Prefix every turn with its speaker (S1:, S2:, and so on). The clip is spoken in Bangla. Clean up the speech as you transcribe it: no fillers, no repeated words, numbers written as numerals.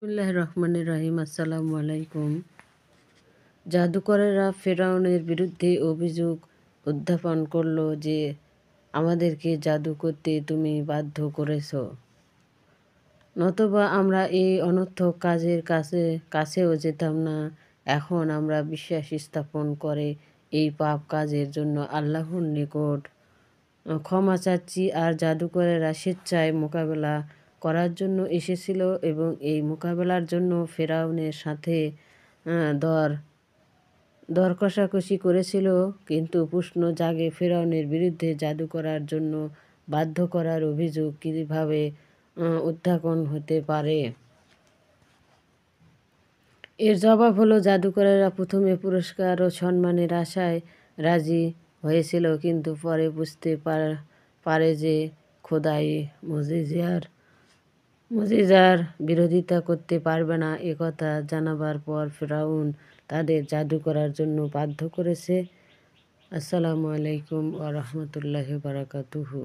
S1: বিসমিল্লাহির রহমানির রহিম। আসসালামু আলাইকুম। জাদুকরেরা ফেরাউনের বিরুদ্ধে অভিযোগ উত্থাপন করল যে আমাদেরকে জাদু করতে তুমি বাধ্য করেছ, নতুবা আমরা এই অনর্থক কাজের কাছেও যেতাম না। এখন আমরা বিশ্বাস স্থাপন করে এই পাপ কাজের জন্য আল্লাহর নিকট ক্ষমা চাচ্ছি। আর জাদুকরেরা স্বেচ্ছায় মোকাবেলা করার জন্য এসেছিল এবং এই মোকাবেলার জন্য ফেরাউনের সাথে দর দর কষাকষি করেছিল। কিন্তু প্রশ্ন জাগে, ফেরাউনের বিরুদ্ধে জাদু করার জন্য বাধ্য করার অভিযোগ কীভাবে উত্থাপন হতে পারে? এর জবাব হলো, জাদুকরেরা প্রথমে পুরস্কার ও সম্মানের আশায় রাজি হয়েছিল, কিন্তু পরে বুঝতে পারে যে খোদাই মুজিজার বিরোধিতা করতে পারবে না। একথা জানাবার পর ফেরাউন তাদের জাদু করার জন্য বাধ্য করেছে। আসসালামু আলাইকুম ওয়া রাহমাতুল্লাহি ওয়া বারাকাতুহু।